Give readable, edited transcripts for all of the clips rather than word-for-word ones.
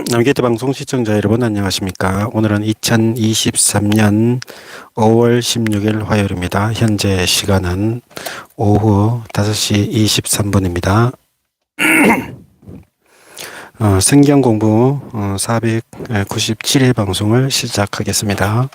남규태방송 시청자 여러분 안녕하십니까. 오늘은 2023년 5월 16일 화요일입니다. 현재 시간은 오후 5시 23분입니다. 성경공부 497회 방송을 시작하겠습니다.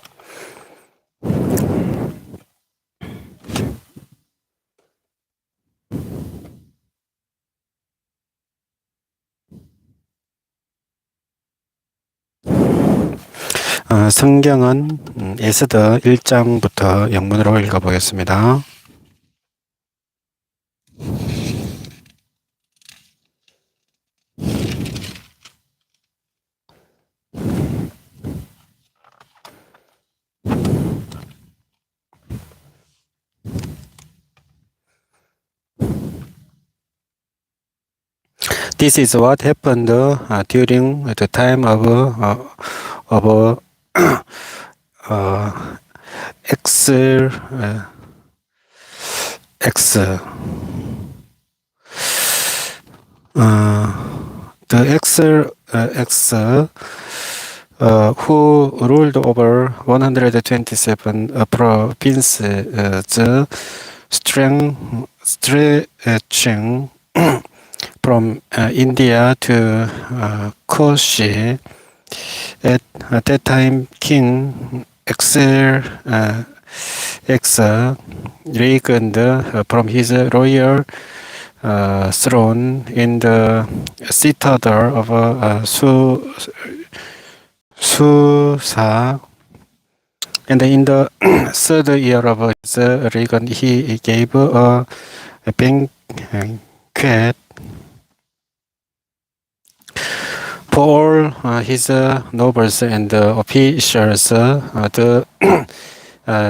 성경은 에스더 1장부터 영문으로 읽어보겠습니다. This is what happened during the time of who ruled over 127 provinces, stretching from India to Koshi. At that time, King Xerxes reigned from his royal throne in the citadel of Susa. And in the third year of his reign, he gave a banquet for all his nobles and officials, the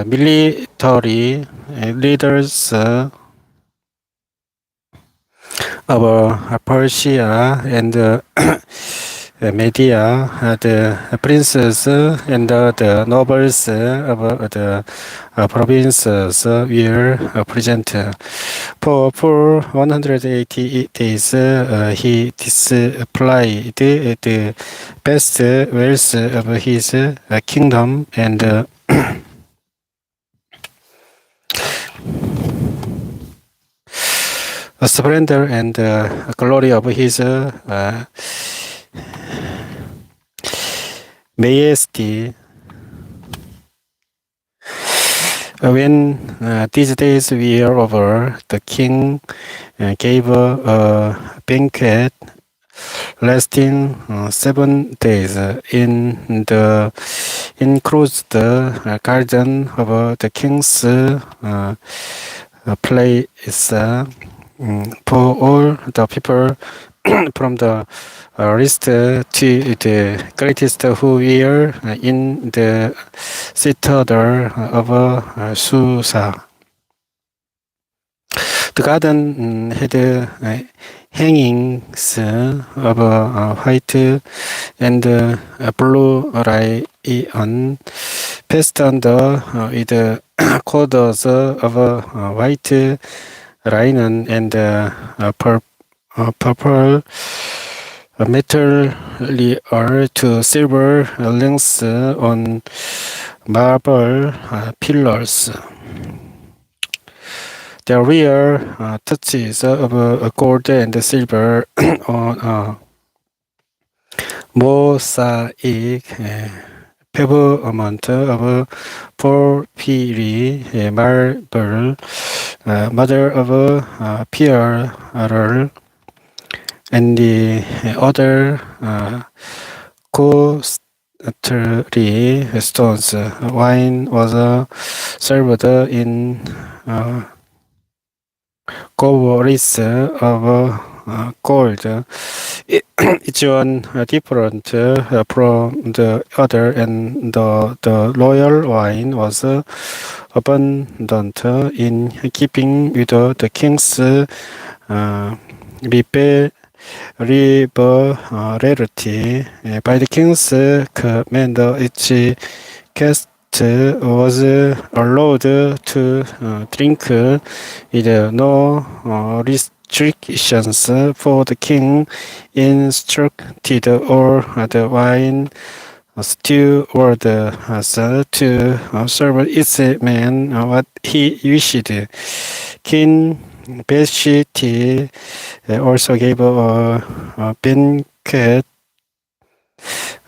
military leaders of Persia and Media, the princes and the nobles of the provinces were present. For 180 days, he displayed the best wealth of his kingdom and splendor and glory of his majesty. When these days were over, the king gave a banquet lasting 7 days in the enclosed garden of the king's place for all the people from the least to the greatest who were in the citadel of Susa. The garden had hangings of white and blue lion fastened with cords of white linen and purple metal to silver links on marble pillars. There were touches of gold and silver on mosaic pavement of porphyry marble, mother of pearl, and the other costly stones. Wine was served in goblets of gold, each one different from the other, and the royal wine was abundant in keeping with the king's liberality. By the king's command, each guest was allowed to drink with no restrictions, for the king instructed all the wine steward to serve each man what he wished. King Vashti also gave a banquet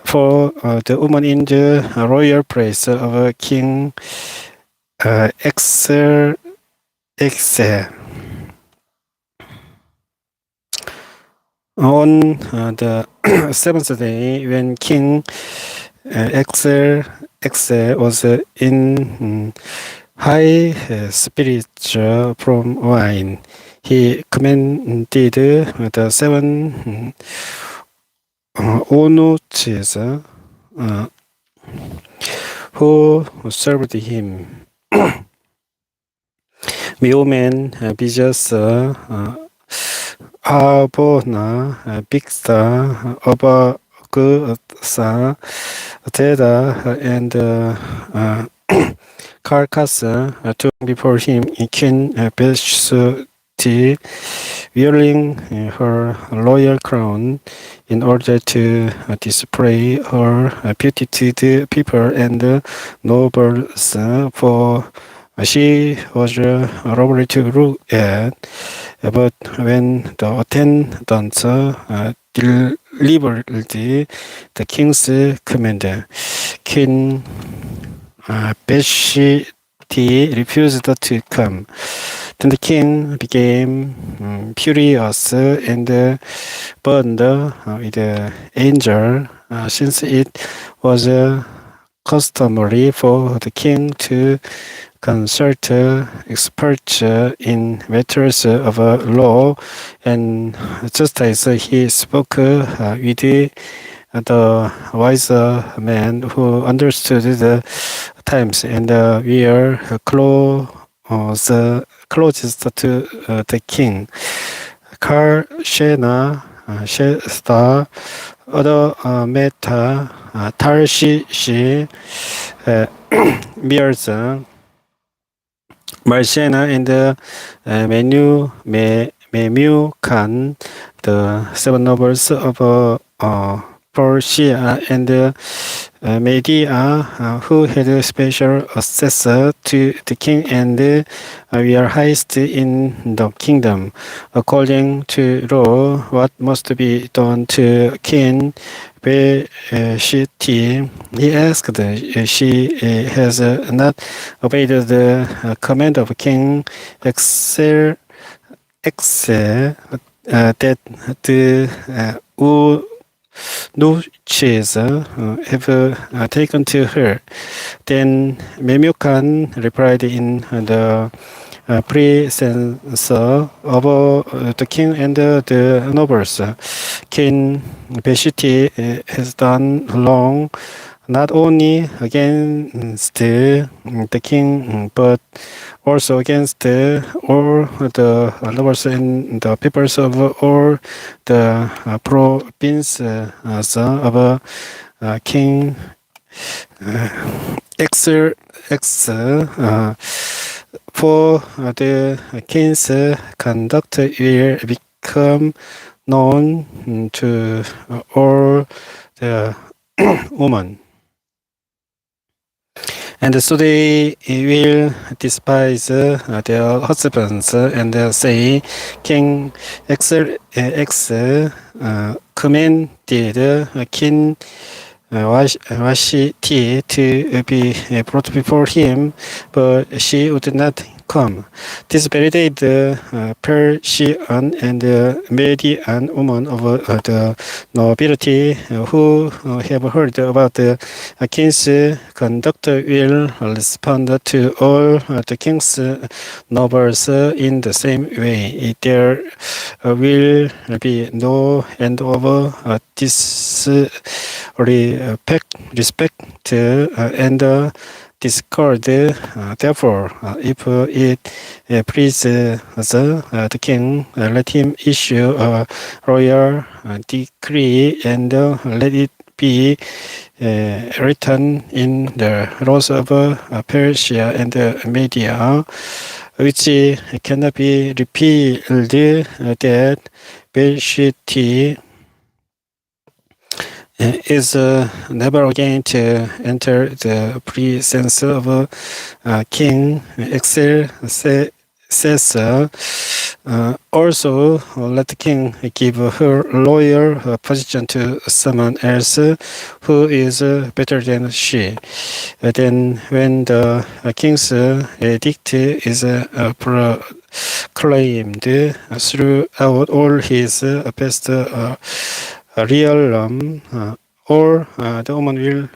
for the woman in the royal place of King ESTHER. On the seventh day, when King ESTHER was in high spirits from wine, he commanded the 7 eunuchs who served him. Women, Bijos, Abona, Bigsta, Obagusa, Teda, and Carcass took before him King Vashti, wearing her royal crown, in order to display her beauty to the people and nobles, for she was lovely to look at. But when the attendants delivered the king's command, King Vashti refused to come. Then the king became furious and burned with anger, since it was customary for the king to consult experts in matters of law and justice. He spoke with the wise man who understood the times and were closest to the king. Karshena, Shesta, other Meta, Tarshish, Mirza, Marshena, and Memucan, the 7 nobles of Persia and Media, who had special access to the king and were highest in the kingdom. According to law, what must be done to King Vashti, he asked. She has not obeyed the command of King ESTHER that the eunuchs have taken to her. Then Memucan replied in the presence of the king and the nobles, King Vashti has done wrong, not only against the king, but also against all the nobles and the peoples of all the provinces of King ESTHER. For the king's conduct will become known to all the women, and so they will despise their husbands and say, King ESTHER commanded King Vashti to be brought before him, but she would not come. This very day, the Persian and Median women of the nobility who have heard about the king's conduct will respond to all the king's nobles in the same way. There will be no end of disrespect and discord. Therefore, if it pleases the king, let him issue a royal decree and let it be written in the laws of Persia and Media which cannot be repealed, that Vashti is never again to enter the presence of King Xerxes. Also, let the king give her loyal position to someone else who is better than she. Then, when the king's edict is proclaimed throughout all his best realm, or the woman will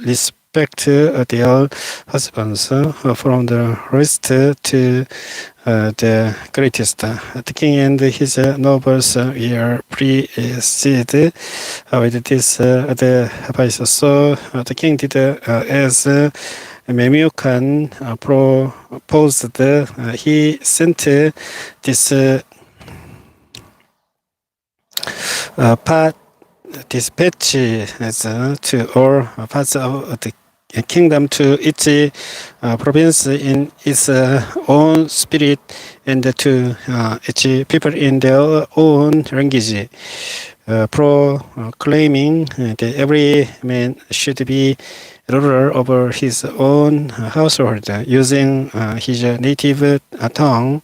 respect their husbands from the least to the greatest. The king and his nobles were preceded with this advice. So the king did as Memucan proposed. He sent this dispatches to all parts of the kingdom, to each province in its own spirit, and to each people in their own language, proclaiming that every man should be ruler over his own household, using his native tongue.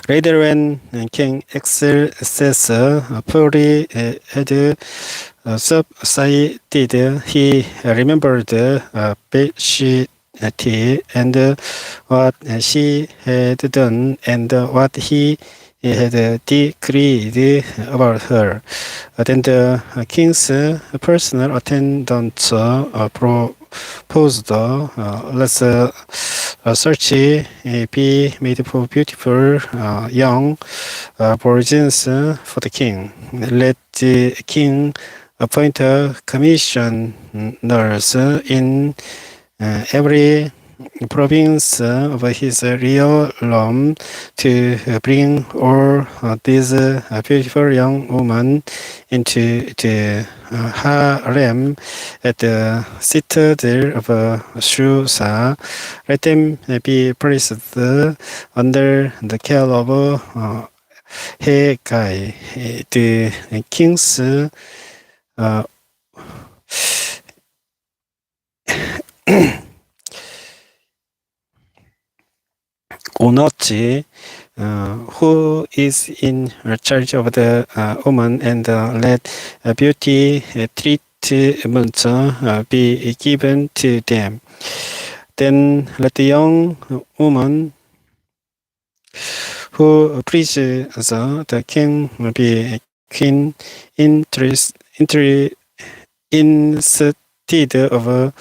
Later, when King Xerxes fully had subsided, he remembered Vashti and what she had done and what he had decreed about her. Then the king's personal attendants proposed, let's search be made for beautiful young virgins for the king. Let the king appoint commissioners in every province of his realm to bring all these beautiful young women into the harem at the citadel of Susa. Let them be placed under the care of Hegai, the king's onochi, who is in charge of the woman, and let beauty treatment be given to them. Then let the young woman who pleases the king be queen instead of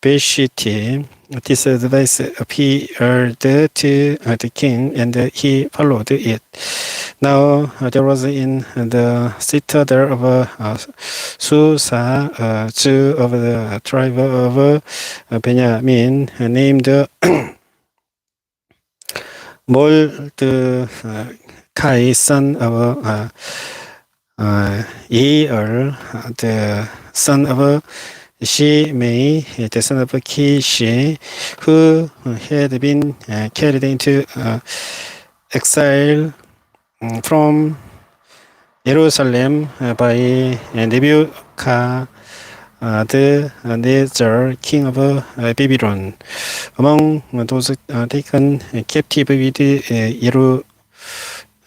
Vashti. This advice appeared to the king, and he followed it. Now there was in the citadel of Susa a Jew of the tribe of Benjamin, named Mordecai, son of Yael, the son of Shimei, the son of Kish, who had been carried into exile from Jerusalem by Nebuchadnezzar, king of Babylon. Among those taken captive with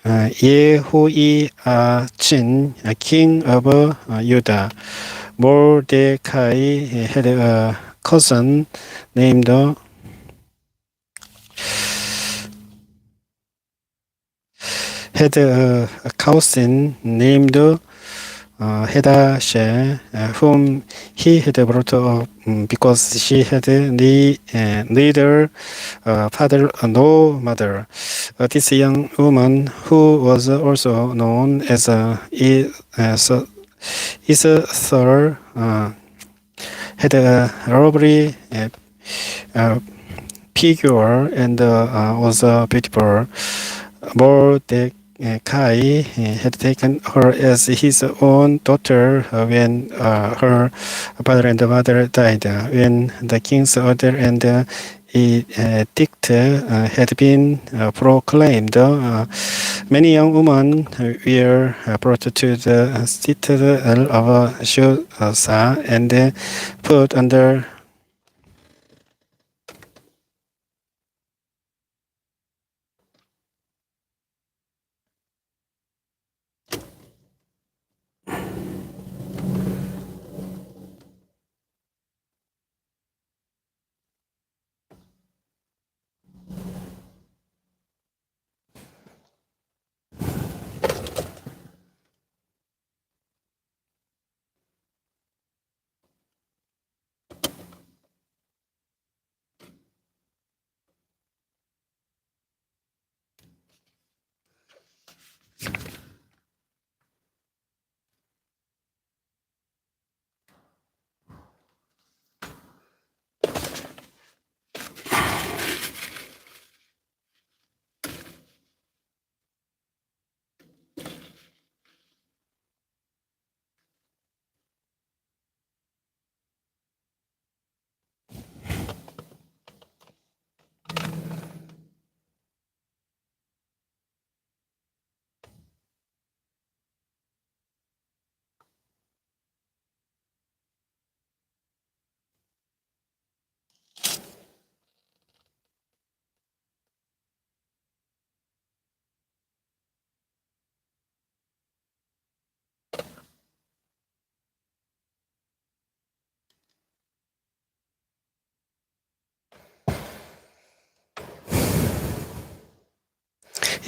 Jehoiachin, king of Judah, Mordecai had a cousin named Hadassah, whom he had brought up because she had neither father nor mother. This young woman, who was also known as ESTHER, had a lovely figure and was beautiful. Mordecai Mordecai had taken her as his own daughter when her father and mother died. When the king's order and edict had been proclaimed, many young women were brought to the citadel of Susa and put under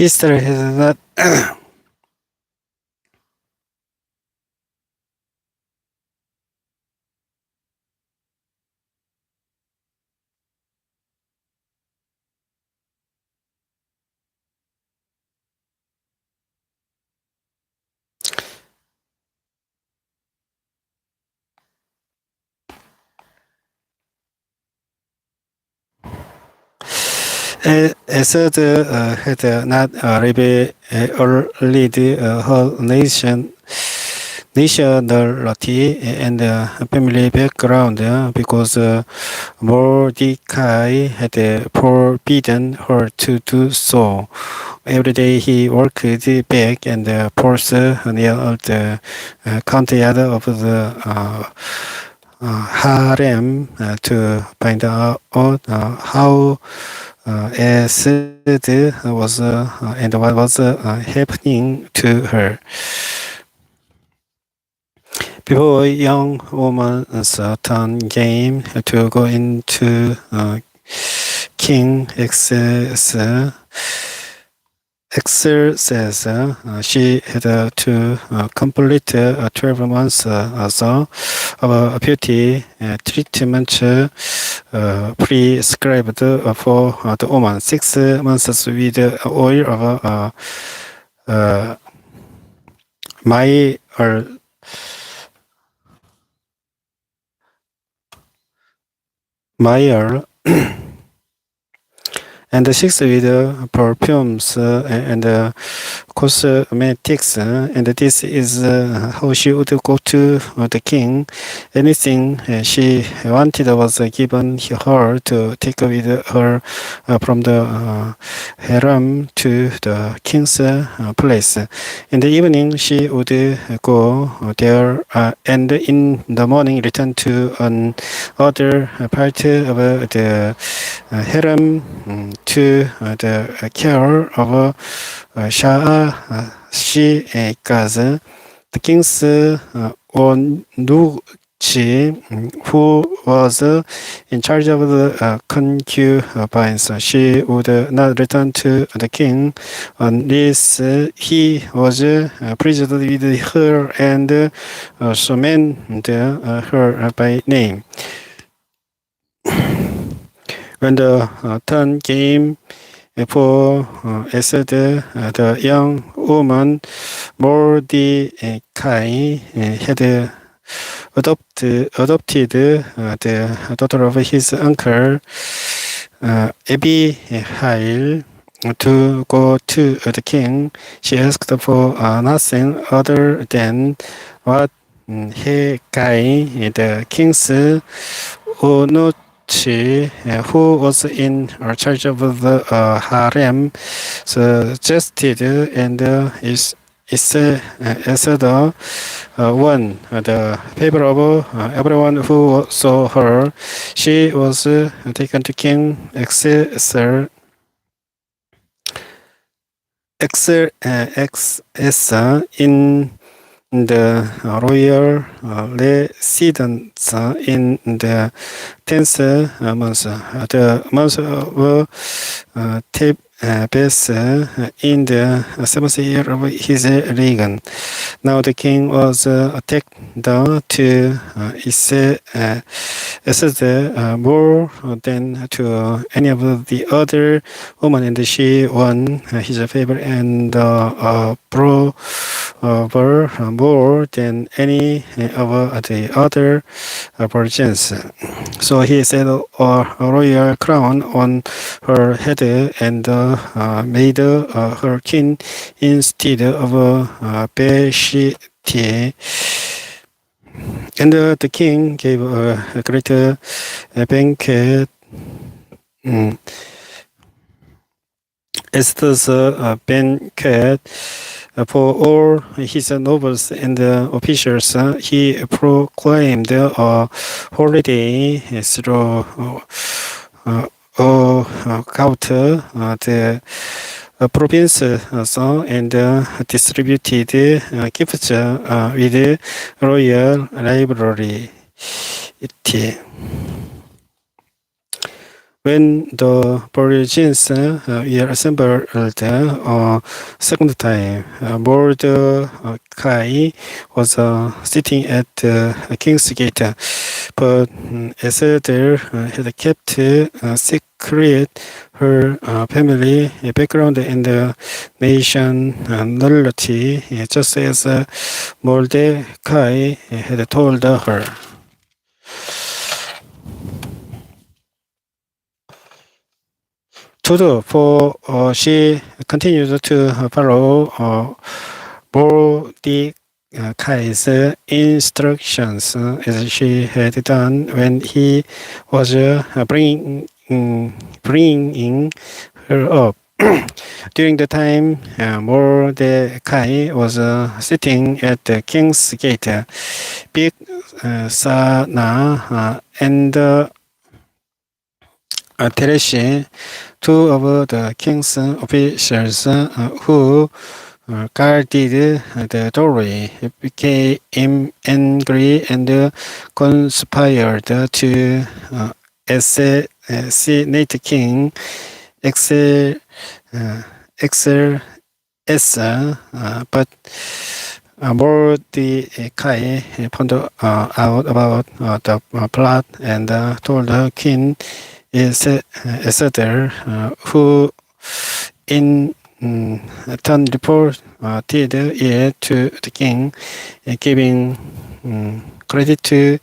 Easter has not Assad had not revealed her nationality and family background because Mordecai had forbidden her to do so. Every day he worked back and forth near the courtyard of the harem to find out how Assad was and what was happening to her. Before young woman's turn came to go into King exercise, she had to complete 12 months of beauty treatment prescribed for the woman, 6 months with oil of myrrh and 6 with perfumes and cosmetics, and this is how she would go to the king. Anything she wanted was given her to take with her from the harem to the king's place. In the evening, she would go there and in the morning return to another part of the harem to the care of Sha'ashikaz, the king's own who was in charge of the concubines. She would not return to the king unless he was pleased with her and summoned her by name. When the turn came for Assad, the young woman Mordecai had adopted the daughter of his uncle Abihail, to go to the king. She asked for nothing other than what Hegai, the king's eunuch, who was in charge of the harem, suggested, and Esther won the favor of everyone who saw her. She was taken to King Xer in the royal residence in the 10th month, the month of Tebes, in the 7th year of his reign. Now the king was attacked to Esther more than to any of the other women, and she won his favor and brought more than any of the other virgins. So he set a royal crown on her head and made her king instead of Vashti. And the king gave a great banquet. Esther's banquet for all his nobles and officials. He proclaimed a holiday through out the province and distributed gifts with royal liberality. When the virgins were assembled second time, Mordecai was sitting at the king's gate, but Esther had kept secret her family background and nationality, just as Mordecai had told her. For she continued to follow Mordecai's instructions as she had done when he was bringing her up. During the time Mordecai was sitting at the king's gate, Big Sana and Teresh, two of the king's officials who guarded the doorway, became angry and conspired to assassinate King Xerxes, but Mordecai found out about the plot and told the king Esther, who in turn reported it to the king, giving credit to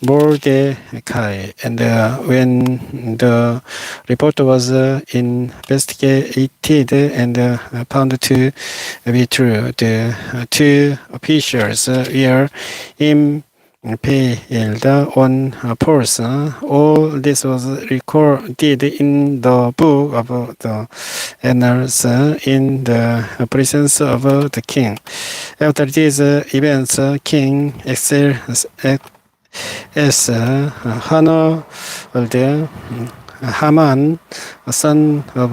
Mordecai. And when the report was investigated and found to be true, the two officials were impaled on poles. All this was recorded in the book of the annals in the presence of the king. After these events, King Xerxes honored Haman, son of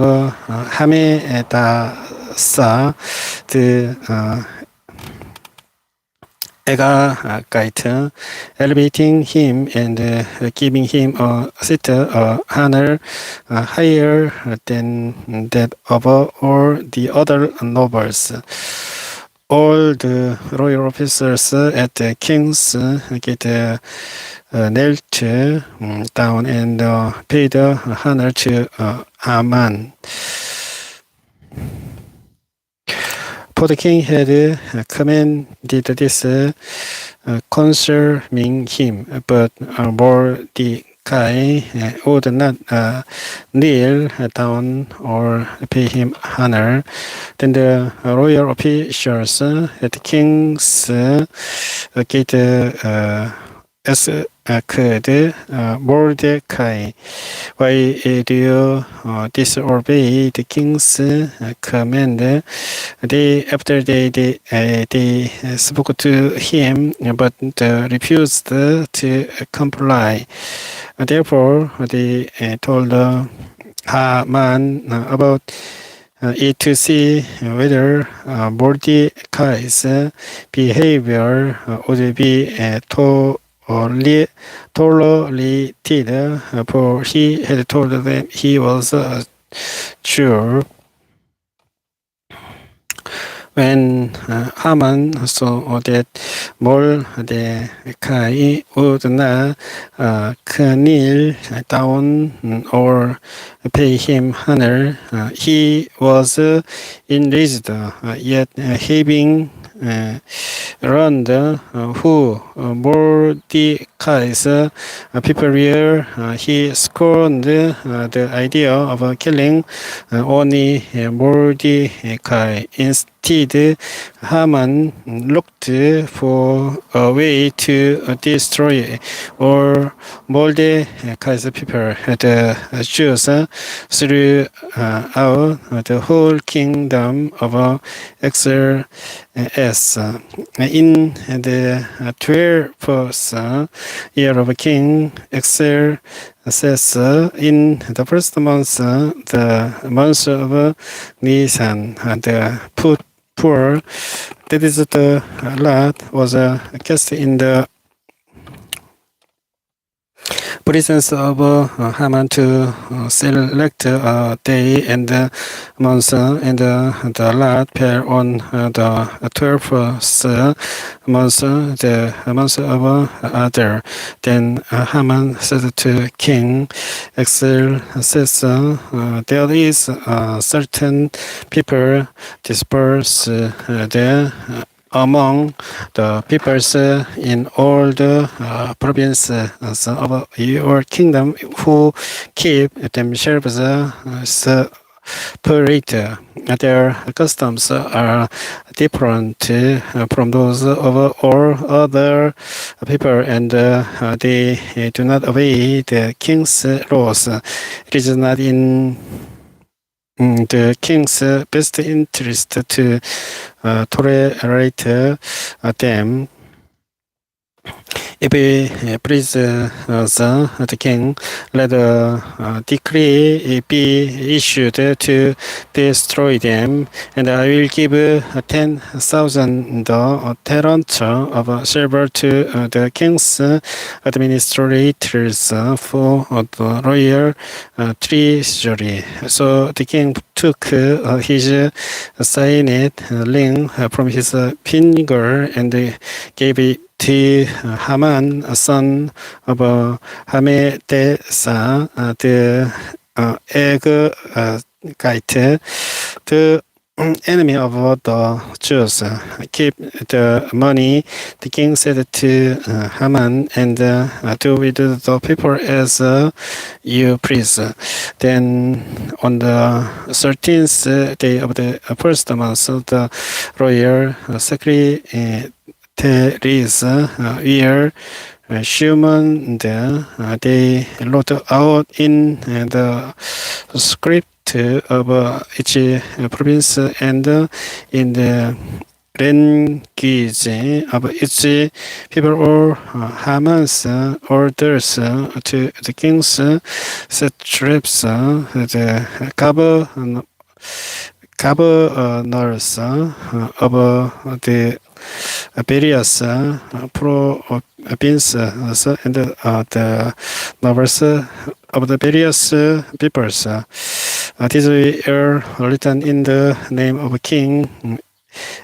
Hammedatha, the Agagite, elevating him and giving him a seat of honor higher than that of all the other nobles. All the royal officers at the king's gate knelt down and paid honor to Haman. For the king had commanded this concerning him, but Mordecai Mordecai would not kneel down or pay him honor. Then the royal officials at the king's gate asked Mordecai, why do you disobey the king's command? After they spoke to him, but refused to comply. Therefore, they told Haman about it to see whether Mordecai's behavior would be tolerated, for he had told them he was a Jew. When Haman saw that Mordecai would not kneel down or pay him honor, he was enraged. Yet having learned who Mordecai's people were, he scorned the idea of killing only Mordecai. Instead, Haman looked for a way to destroy all Mordecai's people, the Jews, throughout the whole kingdom of Xerxes. In the 12th year of King Xerxes, in the first month, the month of Nisan, the poor, that is the lot, was cast in the presence of Haman to select a day and month, and the lot fell on the 12th month, the month of Adar. Then Haman said to King Xerxes, there is a certain people dispersed there among the peoples in all the provinces of your kingdom who keep themselves separate. Their customs are different from those of all other people, and they do not obey the king's laws. It is not in the king's best interest to tolerate them. If it pleases the king, let a decree be issued to destroy them, and I will give 10,000 talents of silver to the king's administrators for the royal treasury. So the king took his signet ring from his finger and gave it to Haman, son of Hammedatha, the Agagite, the enemy of the Jews. Keep the money, the king said to Haman, and do with the people as you please. Then on the 13th day of the first month, the royal secretaries were summoned. They wrote out in the script of each province and in the language of each people or Haman's orders to the king's satraps, the governors of the various provinces and the nobles of the various peoples. These were written in the name of King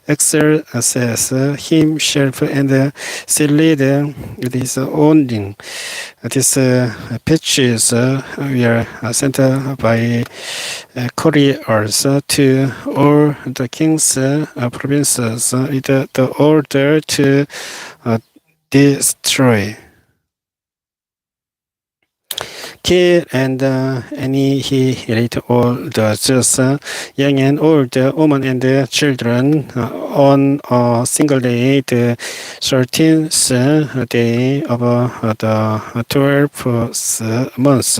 Xerxes himself and sealed with his own ring. These patches were sent by couriers to all the king's provinces with the order to destroy. kill and annihilate all the Jews, young and old, women and children, on a single day, the 13th day of the 12th month,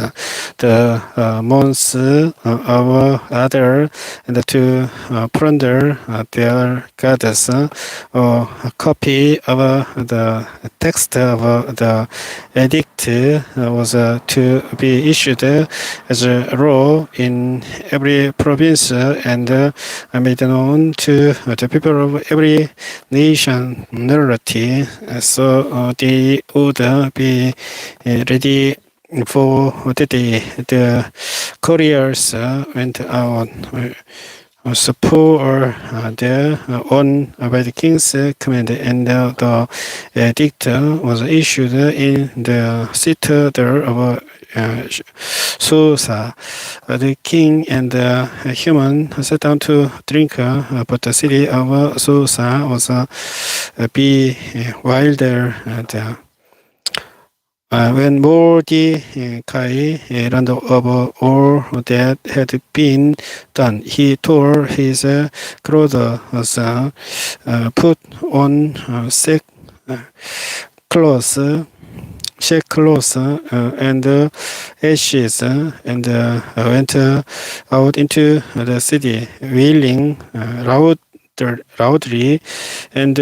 the months of other, and to plunder their goddess. A copy of the text of the edict was to be issued as a law in every province and made known to the people of every nationality, so they would be ready for the day. The couriers went out, support there on by the king's command, and the edict was issued in the citadel of Susa. The king and the human sat down to drink, but the city of Susa was bewildered. When Mordecai learned of all that had been done, he tore his clothes, put on sackcloth and ashes, and went out into the city, wailing loudly and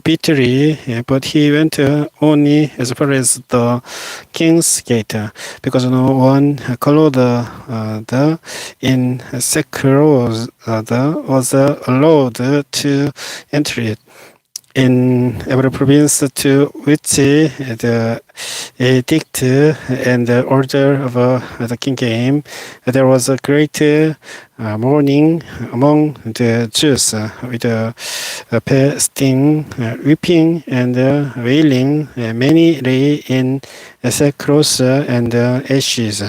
bitterly, but he went only as far as the king's gate, because no one clothed in sackcloth was allowed to enter it. In every province to which the edict and the order of the king came, there was a great mourning among the Jews, with fasting, weeping, and wailing. Many lay in sackcloth and ashes.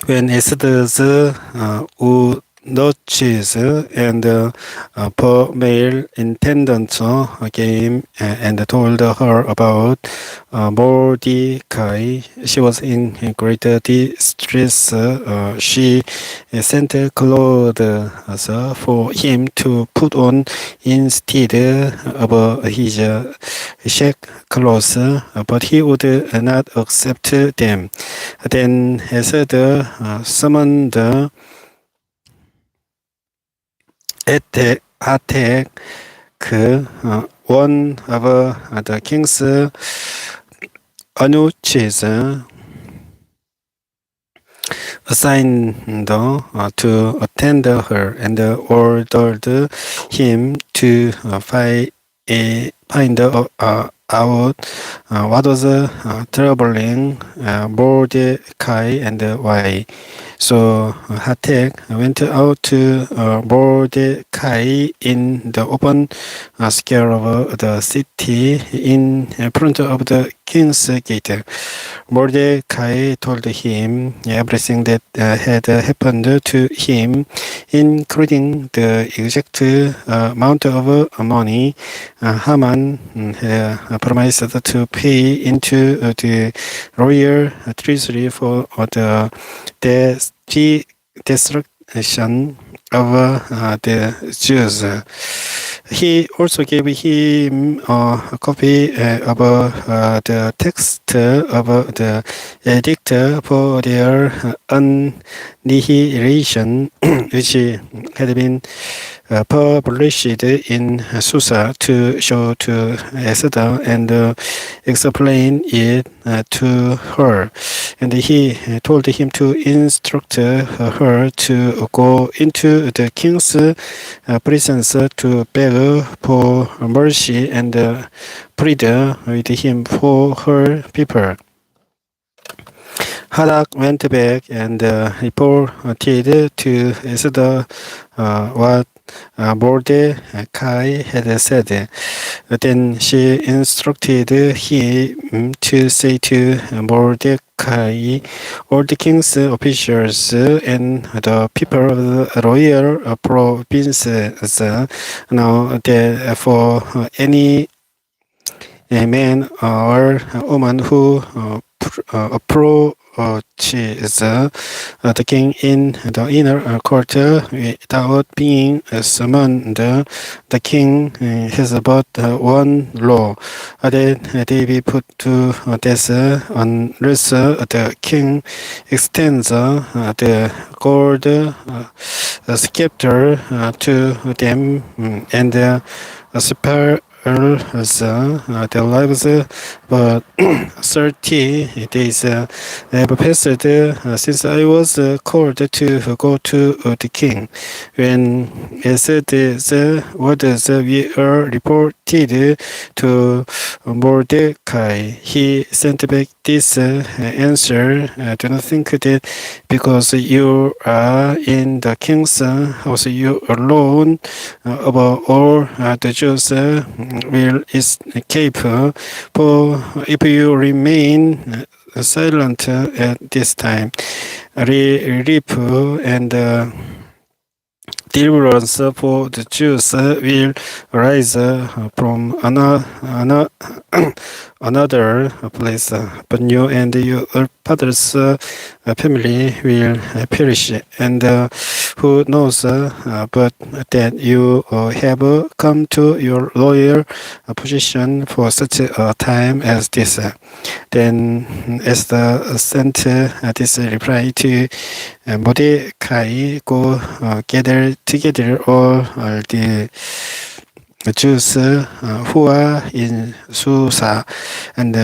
When Esther's notices and per mail attendants came and told her about Mordecai, she was in great distress. She sent clothes for him to put on instead of his sackcloth, but he would not accept them. Then Esther summoned attack one of the king's eunuchs assigned to attend her, and ordered him to find out what was troubling Mordecai and why. So Hatek went out to Mordecai in the open square of the city in front of the king's gate. Mordecai told him everything that had happened to him, including the exact amount of money Haman had promised to pay into the royal treasury for the destruction of the Jews. he also gave him a copy of the text of the edict for their annihilation, which had been published in Susa to show to Esther and explain it to her. And he told him to instruct her to go into the king's presence to beg for mercy and plead with him for her people. Hadak went back and reported to Esther what Mordecai had said. Then she instructed him to say to Mordecai, all the king's officials and the people of the royal provinces know that for any man or woman who approaches the king in the inner court without being summoned, the king has but one law, that they be put to death unless the king extends the gold scepter to them and spare their lives, but 30 days have passed since I was called to go to the king. When these words were reported to Mordecai, he sent back this answer: do not think that because you are in the king's house, you alone of all the Jews will escape, for if you remain silent at this time, relief and deliverance for the Jews will rise from another place, but you and your father's family will perish. And who knows but that you have come to your royal position for such a time as this. Then Esther sent this reply to Mordecai: go gather together all the Jews who are in Susa and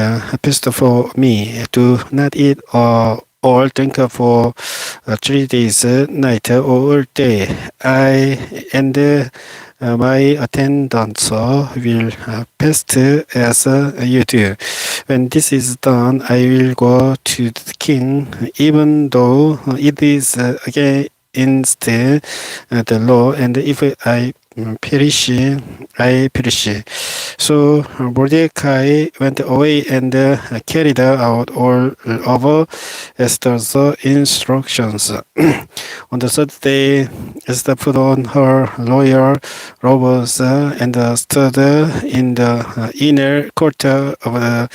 feast for me. Do not eat or drink for 3 days, night or day. I and my attendants will fast as you do. When this is done, I will go to the king, even though it is against the law, and if I perish, I perish. So Mordecai went away and carried out all of Esther's instructions. On the third day, Esther put on her royal robes and stood in the inner court of the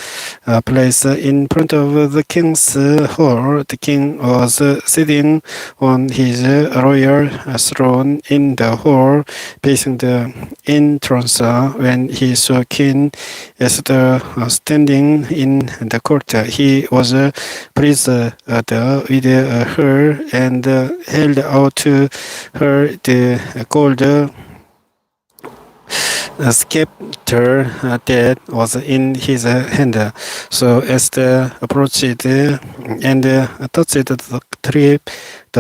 place in front of the king's hall. The king was sitting on his royal throne in the hall, facing the entrance. When he saw King Esther standing in the court, he was pleased with her and held out to her the gold scepter that was in his hand. So Esther approached and touched the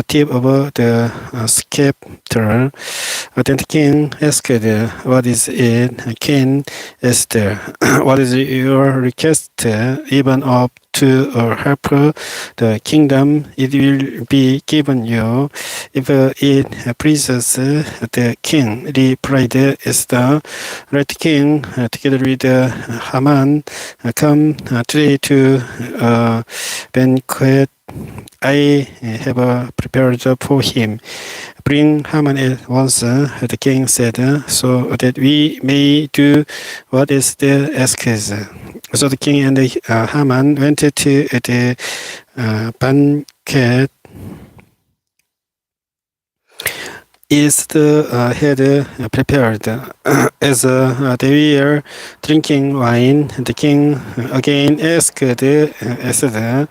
tip of the scepter. Then the king asked, what is it, King Esther? What is your request? Even up to help the kingdom, it will be given you. If it pleases the king, replied Esther, let the king, together with Haman, come today to banquet I have prepared for him. Bring Haman at once, the king said, so that we may do what Esther asks. So the king and Haman went to the banquet. is had prepared. As they were drinking wine, the king again asked Esther,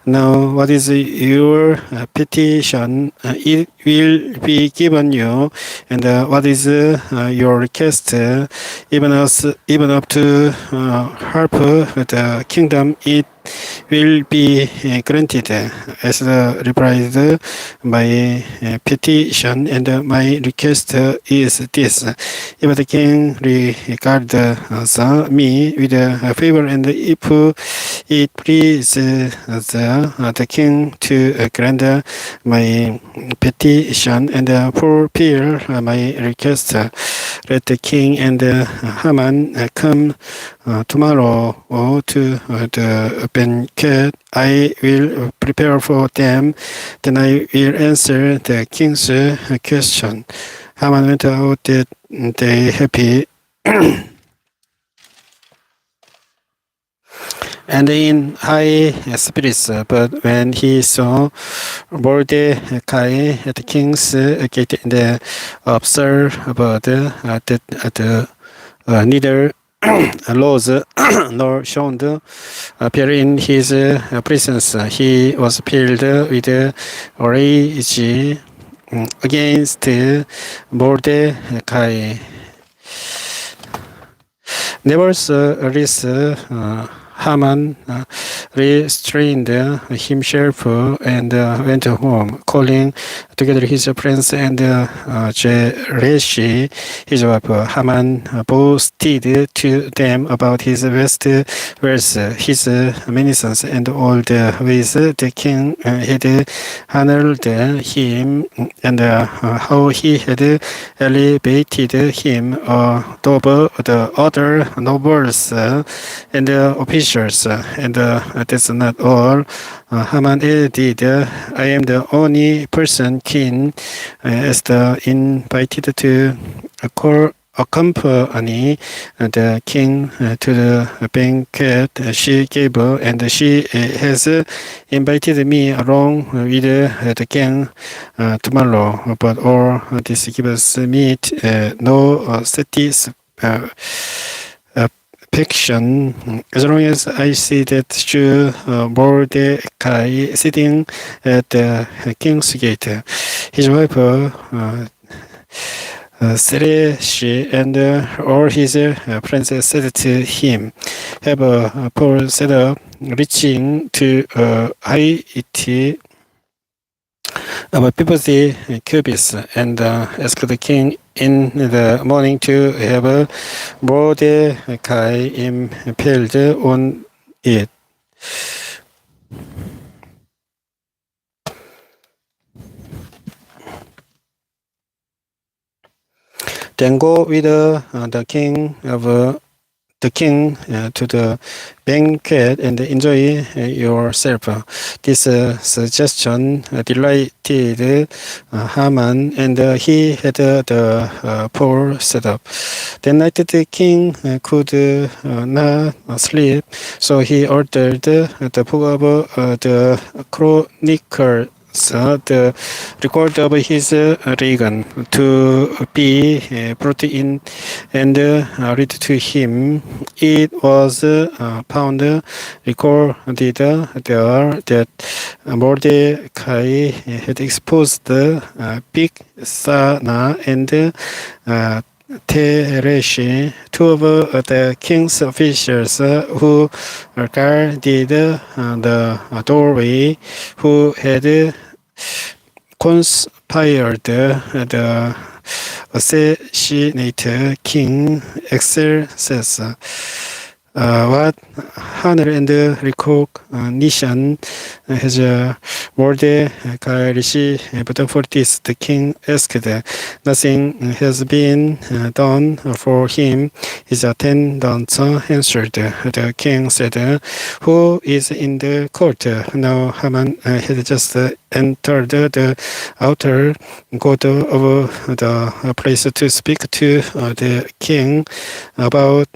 "Now, what is your petition? It will be given you. And what is your request? Even up to half the kingdom, it will be granted." Esther replied, "My petition and my request is this: if the king regards me with favor, and if it pleases the king to grant my petition and fulfill my request, let the king and Haman come tomorrow to the banquet. I will prepare for them. Then I will answer the king's question." Haman went out that day happy and in high spirits. But when he saw Mordecai at the king's gate and observed that neither laws nor shown appear in his presence, he was filled with rage against Mordecai. Nevertheless, Haman restrained himself and went home, calling together his friends and Zeresh, his wife. Haman boasted to them about his vast wealth, his many sons, and all the ways the king had honored him, and how he had elevated him above the other nobles and officials. And that's not all. Haman added, "I am the only person King Esther invited to accompany the king to the banquet she gave, and she has invited me along with the king tomorrow. But all this gives me no satisfaction. As long as I see that Jew Mordecai sitting at the king's gate." His wife Zeresh and all his friends said to him, "Have Paul set up, reaching to height about 50 cubits, and ask the king in the morning to have Mordecai impaled on it." Then go with the king to the banquet and enjoy yourself. This suggestion delighted Haman, and he had the pole set up. That night the king could not sleep, so he ordered the book of the Chronicles, the record of his reign, to be brought in and read to him. It was found recorded there that Mordecai had exposed Bigthana and Teresh, two of the king's officials who guarded the doorway, who had conspired the assassinate King Xerxes. What honor and recognition has Mordecai received for this? The king asked. "Nothing has been done for him," his attendants answered. The king said, "Who is in the court?" Now Haman had just entered the outer court of the place to speak to the king about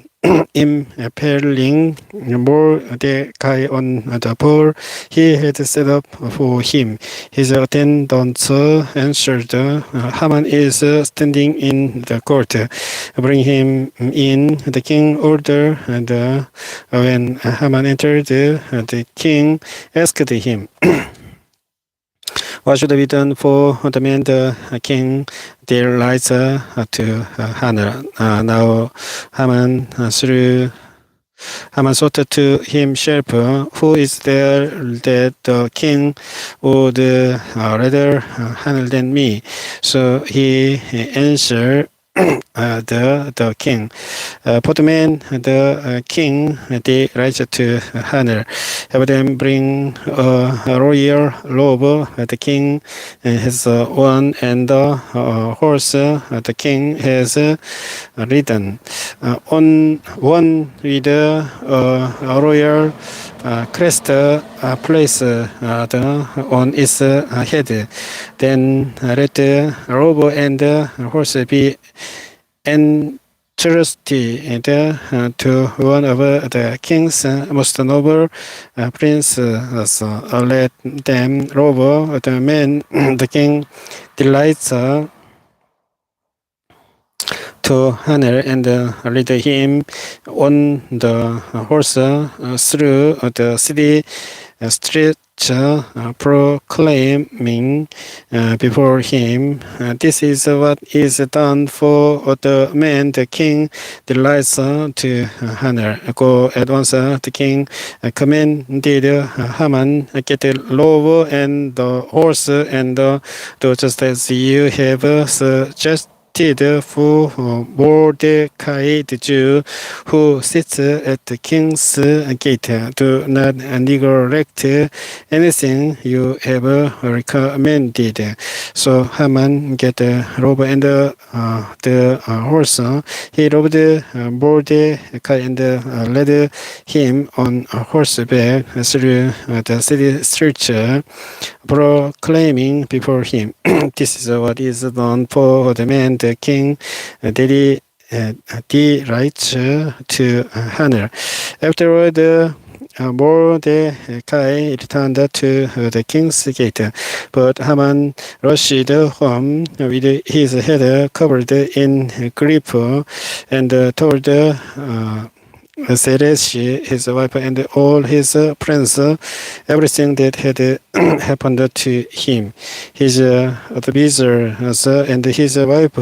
impaling Mordecai on the pole he had set up for him. His attendants answered, Haman is standing in the court. Bring him in. The king ordered, and when Haman entered, the king asked him, What should be done for the man the king delights to honor? Now Haman thought to himself, Who is there that the king would rather honor than me? So he answered, the king. For the man, the king delights to honor. Have them bring a royal robe. The king has one, and the horse the king has ridden. On one with a royal crest place on its head. Then let the robe and the horse be entrusted to one of the king's most noble princes. Let them robe the man the king delights to honor and lead him on the horse through the city streets, proclaiming before him, This is what is done for the man the king delights to honor. Go at once, the king commanded Haman, get the robe and the horse, and do just as you have suggested. For Mordecai the Jew who sits at the king's gate. Do not neglect anything you have recommended. So Haman get the robe and the horse. He robed Mordecai and led him on horseback through the city streets, proclaiming before him, This is what is done for the man the king delights to honor. Afterward, Mordecai returned to the king's gate, but Haman rushed home with his head covered in grief and told Zeresh, his wife, and all his friends, everything that had happened to him. His advisors and his wife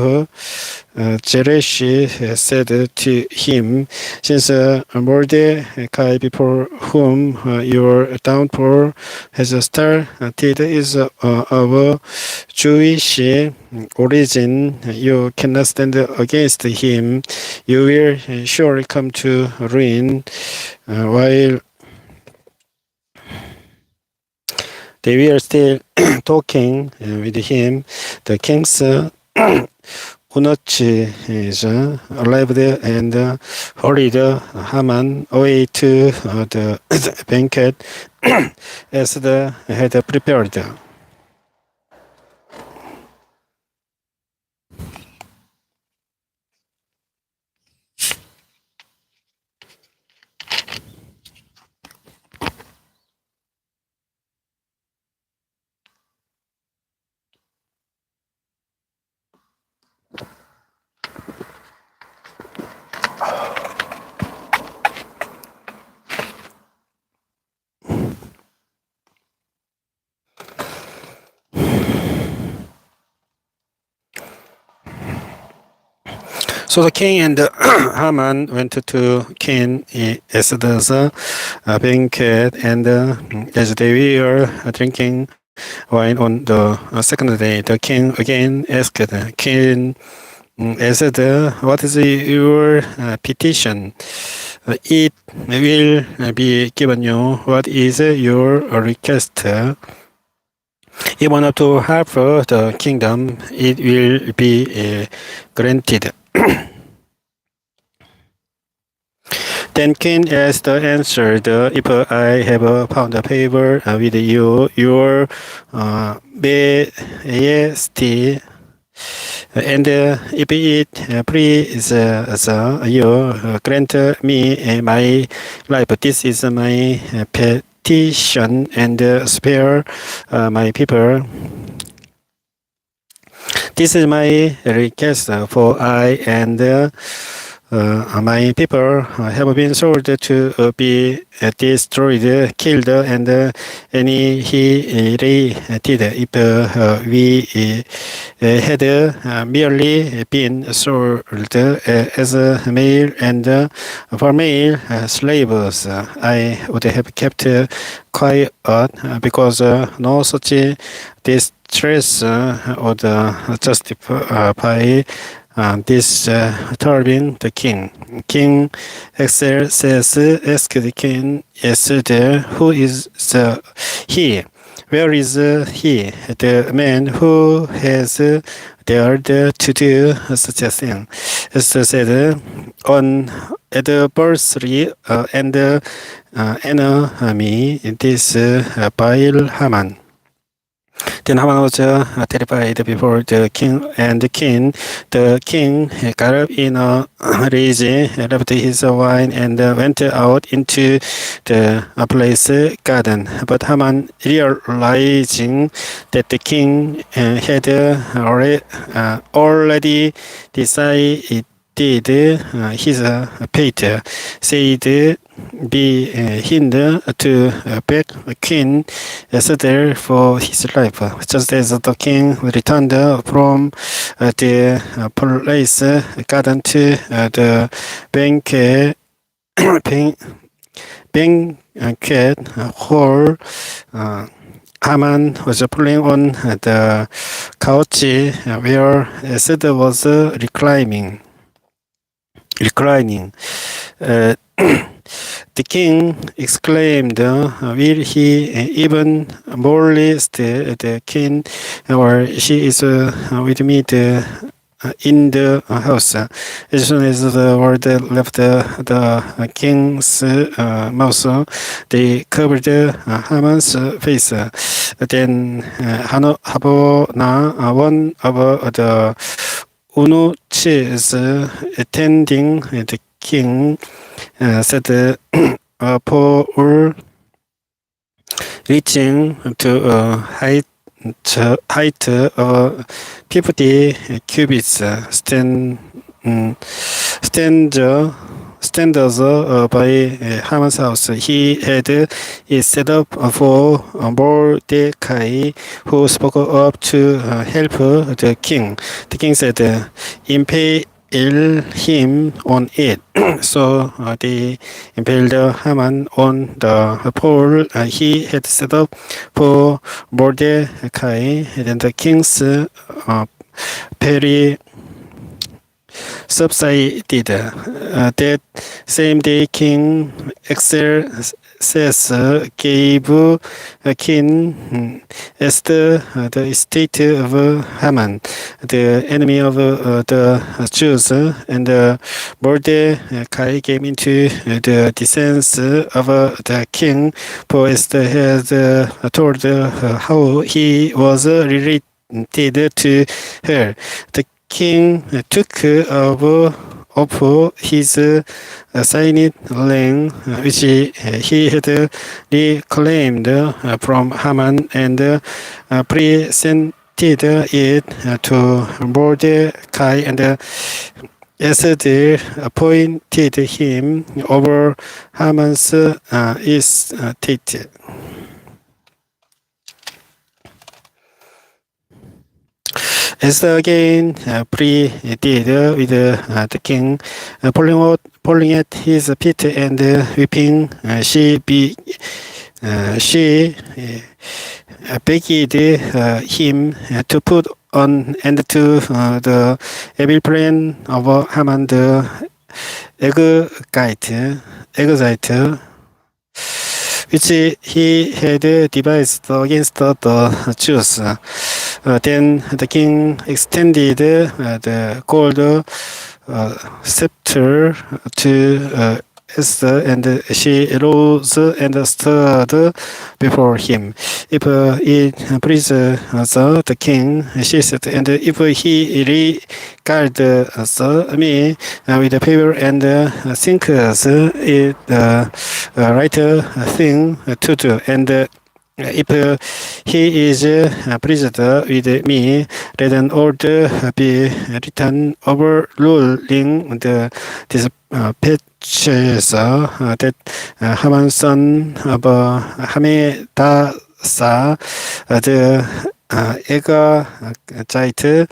Zeresh said to him, Since Mordecai, before whom your downpour has started, is of Jewish origin, you cannot stand against him. You will surely come to ruin. While they were still talking with him, the king's eunuchs arrived and hurried Haman away to the banquet as they had prepared. So the king and Haman went to King ESTHER's banquet, and as they were drinking wine on the second day, the king again asked King ESTHER, What is your petition? It will be given you. What is your request? Even up to half of the kingdom, it will be granted. Then King Esther answered, If I have found a favor with you, your majesty, And if it please you, grant me my life. This is my petition, and spare my people. This is my request, for I and my people have been sold to be destroyed, killed, and annihilated. If we had merely been sold as male and female slaves, I would have kept quiet, because no such distress would justify disturbing the king. King Xerxes asked the king Esther, who is he? Where is he, the man who has dared to do such a thing? Esther said, on adversary and enemy, this vile Haman. Then Haman was terrified before the king, and the king got up in a rage, left his wine, and went out into the place garden. But Haman, realizing that the king had already decided his fate, said, be hindered to beg Queen Esther for his life. Just as the king returned from the place garden to the banquet hall, Haman was pulling on the couch where Esther was reclining. The king exclaimed, will he even molest the king, or she is with me in the house? As soon as the word left the king's mouth, they covered Haman's face. Then Habona, one of the eunuchs attending the king, said, Paul, reaching to a height of 50 cubits, stands by Haman's house. He had it set up for Mordecai, who spoke up to help the king. The king said, impale him on it. So they impaled Haman on the pole he had set up for Mordecai. Then the king's fury subsided. That same day, King Xerxes gave King Esther the estate of Haman, the enemy of the Jews, and Mordecai came into the defense of the king, for Esther had told how he was related to her. The king took of his assigned land, which he had reclaimed from Haman, and presented it to Mordecai, and Esther appointed him over Haman's estate. Esther again pleaded with the king, falling at his feet and weeping. She begged him to put an end to the evil plan of Haman the Agagite, which he had devised against the Jews. Then the king extended the gold scepter to Esther, and she rose and stood before him. If it please the king, she said, and if he regards me with favor and thinks it right thing to do, and if he is pleased with me, let an order be written overruling the dispatches that Haman son of Hamedasa, the Agagite,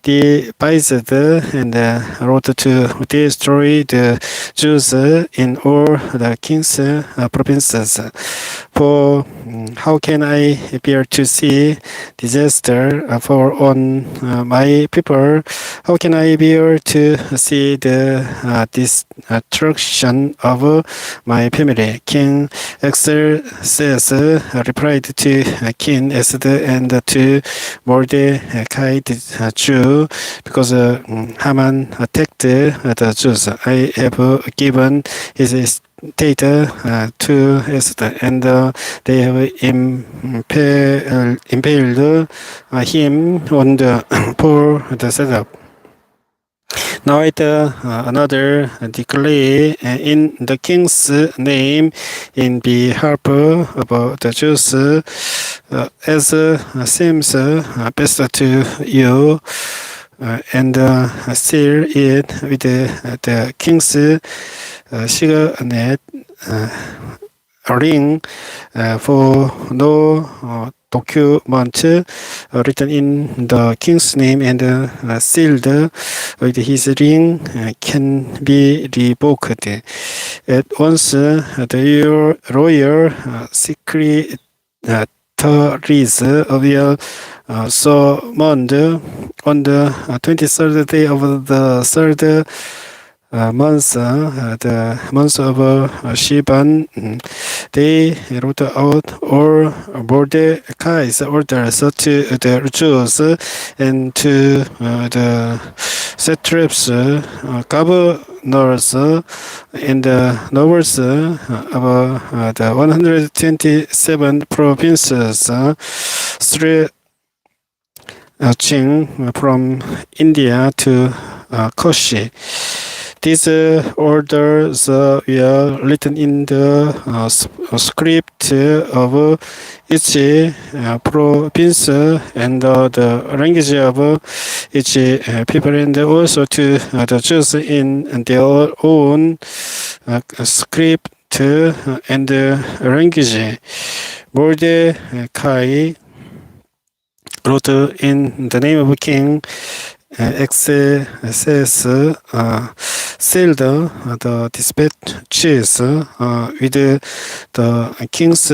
devised and wrote to destroy the Jews in all the king's provinces. For how can I bear to see disaster fall on my people? How can I bear to see the destruction of my family? King Xerxes replied to King Esther and to Mordecai the Jew, because Haman attacked the Jews. I have given his estate to Esther, and they have impaled him on the pole the setup. Now another decree in the king's name in behalf of the Jews, as seems best to you, and seal it with the king's signet ring, for no document written in the king's name and sealed with his ring can be revoked. At once the royal secretaries will summoned on the 23rd day of the third month, the month of Shivan. They wrote out all Mordecai's orders to the Jews and to the satraps, governors, and nobles of the 127 provinces stretching from India to Koshi. These orders were written in the script of each province and the language of each people, and also to the Jews in their own script and language. Mordecai wrote in the name of King Xerxes, sealed the dispatches with the king's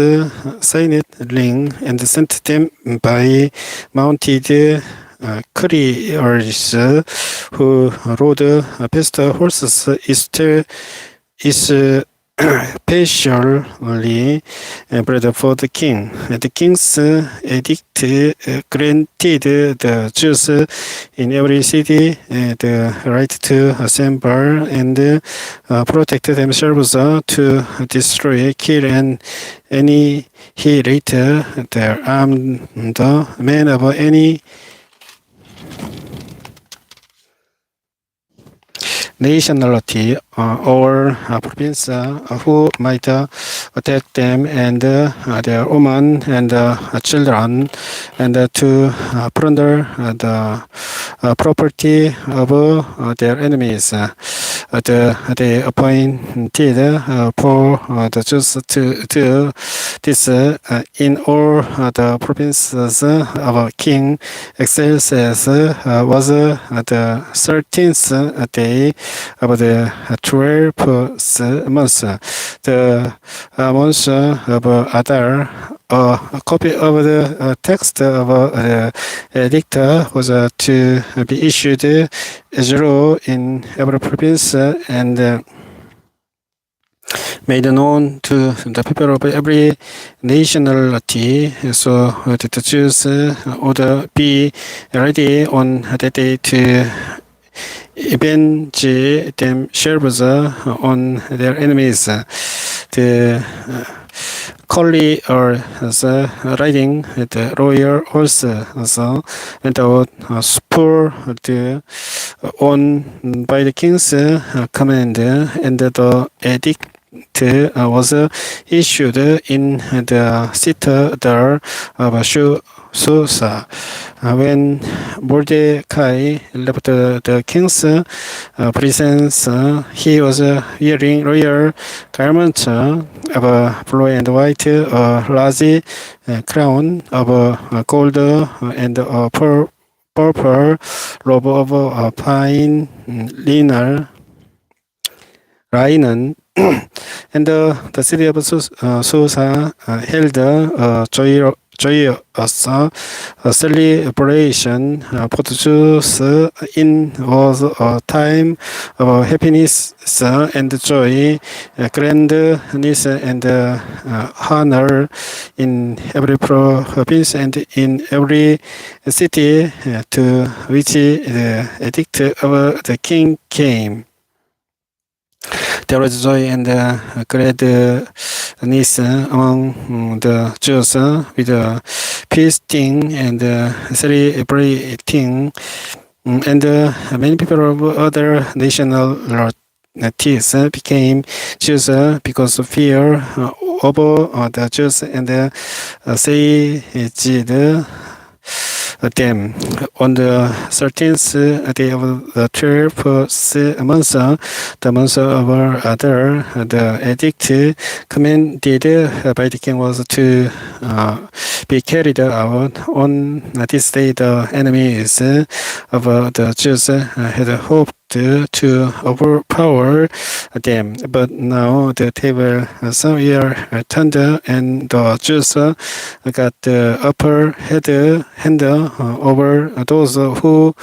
signet ring, and sent them by mounted couriers who rode past horses especially bred for the king. The king's edict granted the Jews in every city the right to assemble and protect themselves, to destroy, kill, and annihilate the armed men of any nationality or province who might attack them and their women and children, and to plunder the property of their enemies. They appointed for the Jews to do this in all the provinces of King Xerxes. Was the 13th day of the 12th month, the month of Adar. A copy of the text of the edict was to be issued as law in every province and made known to the people of every nationality, so that the Jews would be ready on that day to avenge themselves on their enemies. The colliers riding the royal horse went out spurred on by the king's command, and the edict was issued in the citadel of Susa. When Mordecai left the king's presence, he was wearing royal garments of blue and white, a large crown of gold, and a purple robe of fine linen. And the city of Susa held a joyous celebration for the Jews. It was a time of happiness and joy, grandness and honor in every province and in every city to which the edict of the king came. There was joy and gladness among the Jews with feasting and celebrating, and many people of other nationalities became Jews because of fear of the Jews and saved them. On the 13th day of the 12th month, the month of Adar, the edict commanded by the king was to be carried out. On this day, the enemies of the Jews had hoped to overpower them, but now the table somewhere turned, and the Jews got the upper hand over those who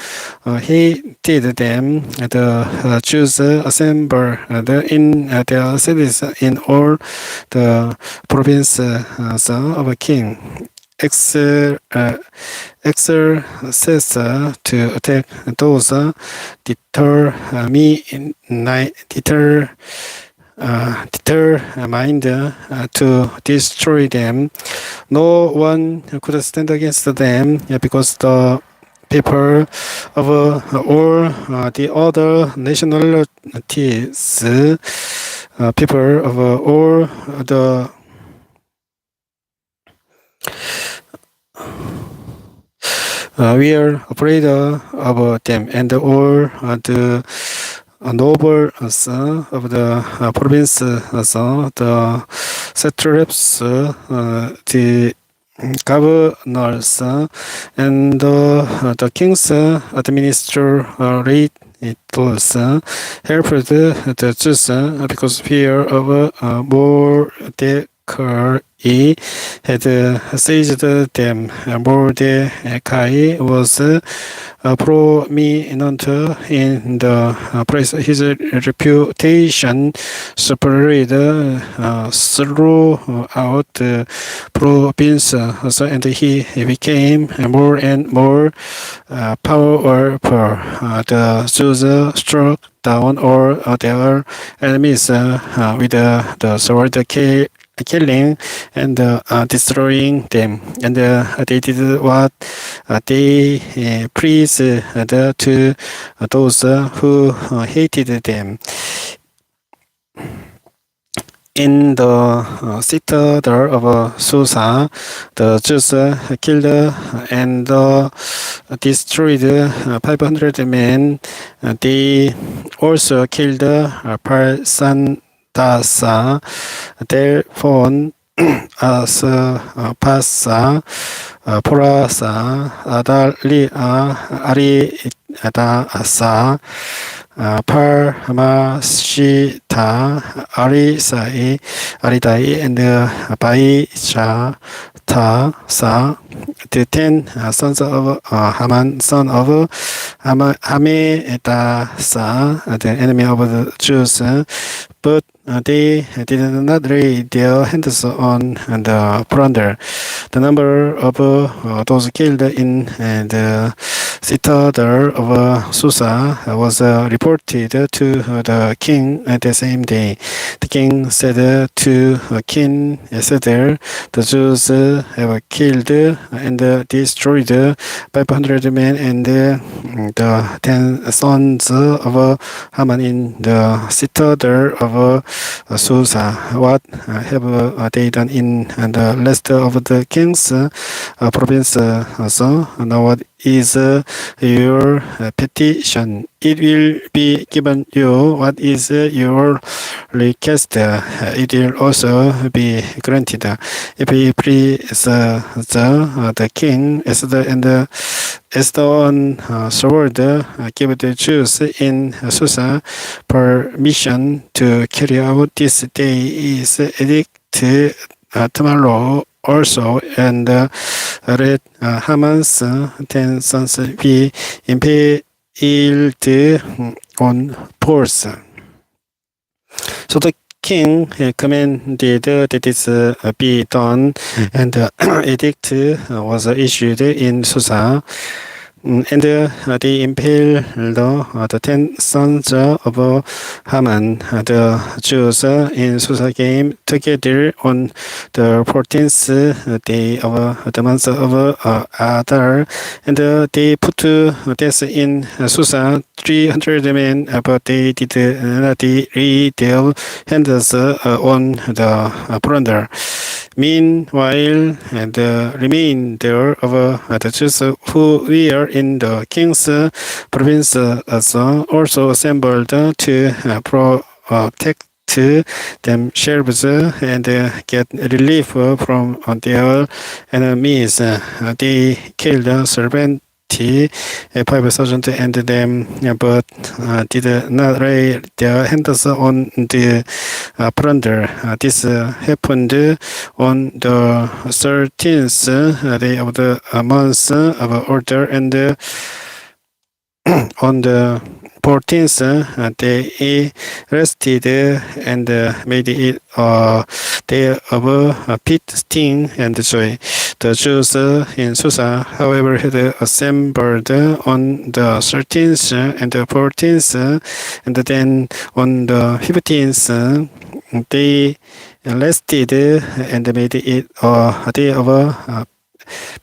hated them. The Jews assembled in their cities in all the provinces of a king. Exercise to attack those determined to destroy them. No one could stand against them because the people of all the other nationalities, people of all the we are afraid of them, and all the nobles of the province, the satraps, the governors, and the king's administrators helped the Jews because fear of Mordecai had seized them. Mordecai was prominent in the press. His reputation spread throughout the province, and he became more and more powerful. The Jews struck down all their enemies with the sword, killing and destroying them, and they did what they pleased to those who hated them. In the citadel of Susa, the Jews killed and destroyed 500 men. They also killed Parsandasa, Delphon, Pasa, Porasa, Adalia, Aridasa, Parmashita, Aridai, and Baishata, the 10 sons of Haman, son of Hamedasa, the enemy of the Jews, but they did not lay their hands on the plunder. The number of those killed in the citadel of Susa was reported to the king the same day. The king said to King ESTHER, "The Jews have killed and destroyed 500 men and the 10 sons of Haman in the citadel of Susa. What have they done in the rest of the king's province? So now what is your petition? It will be given you. What is your request? It will also be granted. If he please the king, Esther and Esther on sword, give the Jews in Susa permission to carry out this day's edict tomorrow also, and let Haman's 10 sons be impaled on poles." So the king commanded that this be done, and the edict was issued in Susa. And they impaled the 10 sons of Haman. The Jews in Susa came together on the 14th day of the month of Adar, and they put to death in Susa 300 men, but they did not lay their hands on the plunder. Meanwhile, the remainder of the Jews who were in the king's province also assembled to protect themselves and get relief from their enemies. They killed 5,000 and them, but did not lay their hands on the plunder. This happened on the 13th day of the month of order, and on the 14th they rested and made it a day of feasting and joy. The Jews in Susa, however, had assembled on the 13th and the 14th, and then on the 15th they rested and made it a day of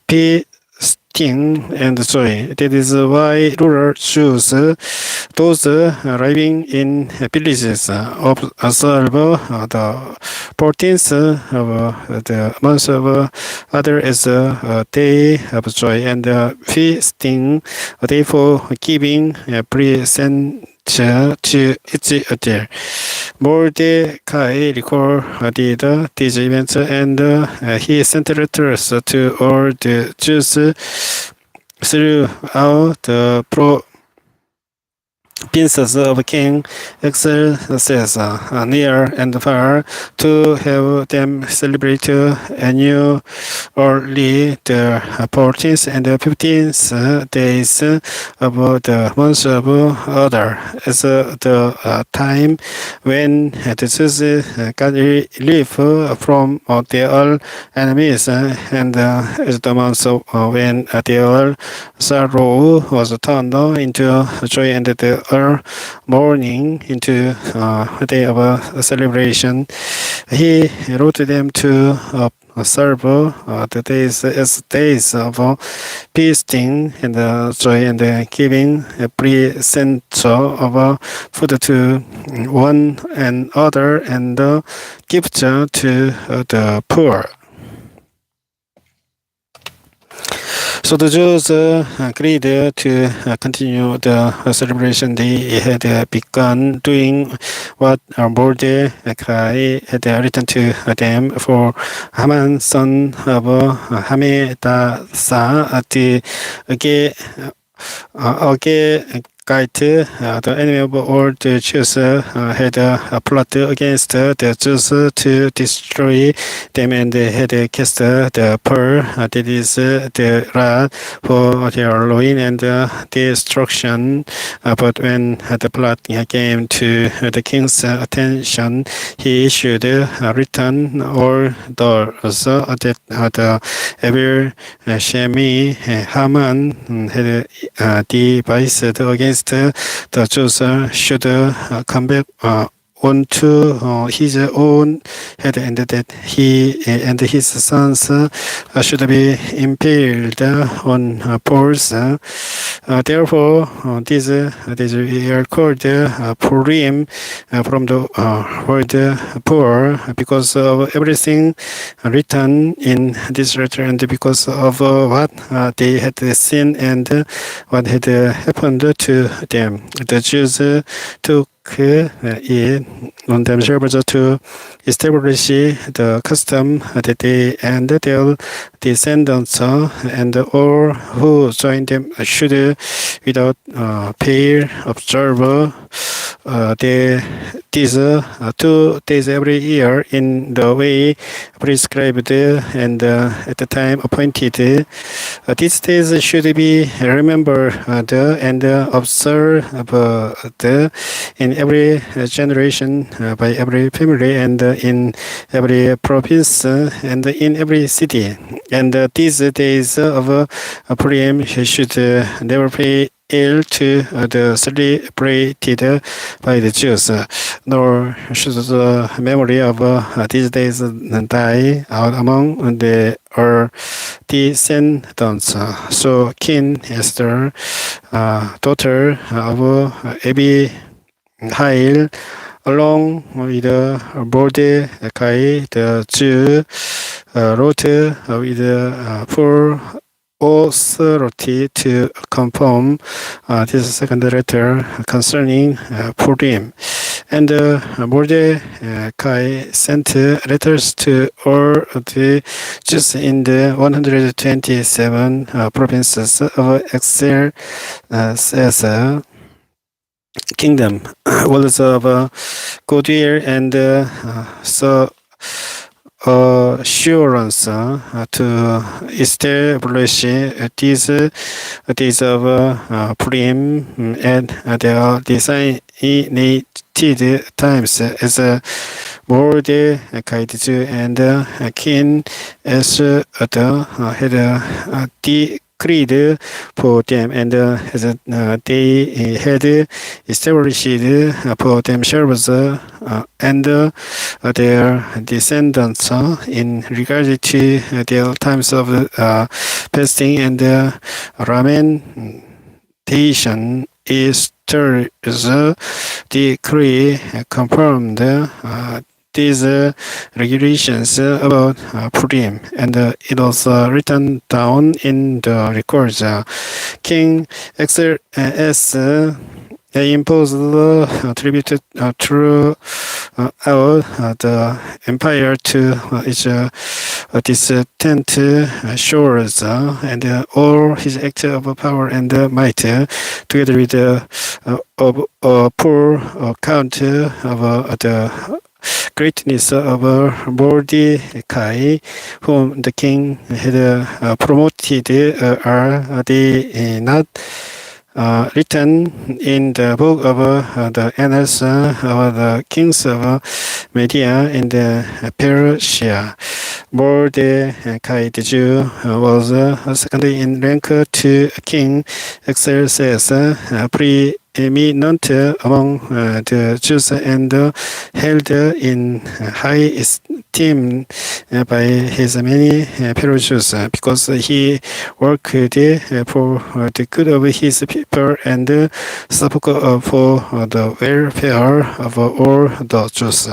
feasting and joy. That is why rural Jews, those living in villages, observe the 14th of the month of Adar as a day of joy, and feasting a day for giving presents to each other. Mordecai recorded these events, and he sent letters to all the Jews throughout the provinces of King Xerxes, near and far, to have them celebrate annually the 14th and 15th days of the month of Adar, as the time when the Jews got relief from their enemies, and as the month when their sorrow was turned into joy, and the mourning into a day of celebration. He wrote them to observe the days as days of feasting and joy, and giving a present of food to one another, and gifts to the poor. So the Jews agreed to continue the celebration they had begun doing, what Mordecai had written to them. For Haman, son of Hammedatha, the guide the enemy of all the Jews had plot against the Jews to destroy them and had cast the pearl, that is the rod, for their ruin and destruction. But when the plot came to the king's attention, he issued return all those that the evil Shemi Haman had devised against the Jews should come back onto his own head, and that he and his sons should be impaled on poles. Therefore, these are called Purim from the word poor, because of everything written in this letter, and because of what they had seen and what had happened to them. The Jews took it on themselves to establish the custom that they and their descendants and all who join them should without fail observe these 2 days every year in the way prescribed and at the time appointed. These days should be remembered and observed in every generation by every family and in every province and in every city. And these days of Purim should never fail to the celebrated by the Jews, nor should the memory of these days die out among our descendants. So King Esther, daughter of Abihail, along with Mordecai the Jew, wrote with full authority to confirm this second letter concerning Purim. And Mordecai sent letters to all the Jews in the 127 provinces of ESTHER kingdom, words of goodwill and so assurance to establish these days of Purim and their designated times as Mordecai and King Esther had decreed for them, and as they had established for themselves and their descendants in regard to their times of fasting and lamentation. ESTHER's decree confirmed these regulations about Purim, and it was written down in the records. King Xerxes imposed tribute throughout the empire to its distant shores, and all his acts of power and might, together with a full account of the greatness of Mordecai, whom the king had promoted, are they not written in the book of the annals of the kings of Media and Persia. Mordecai the Jew was second in rank to King Xerxes, preeminent among the Jews and held in high esteem by his many fellow Jews, because he worked for the good of his people and spoke for the welfare of all the Jews.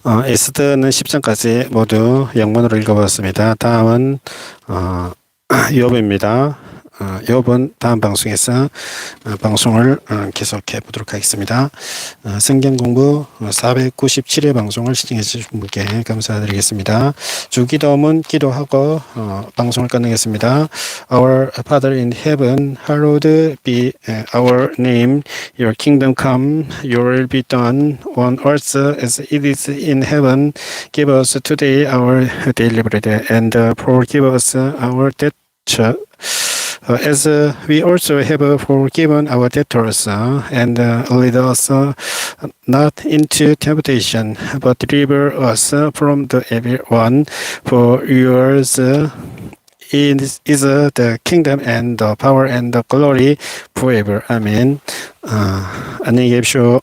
에스더는 10장까지 모두 영문으로 읽어봤습니다. 다음은 욥입니다. 이번 다음 방송에서 방송을 계속해 보도록 하겠습니다. 성경공부 497회 방송을 시청해 주신 분께 감사드리겠습니다. 주기도문 기도하고 방송을 끝내겠습니다. Our Father in heaven, hallowed be our name. Your kingdom come, your will be done on earth as it is in heaven. Give us today our daily bread and forgive us our debts as we also have forgiven our debtors, and lead us not into temptation, but deliver us from the evil one. For yours is the kingdom and the power and the glory forever. 아멘. 안녕히 계십시오.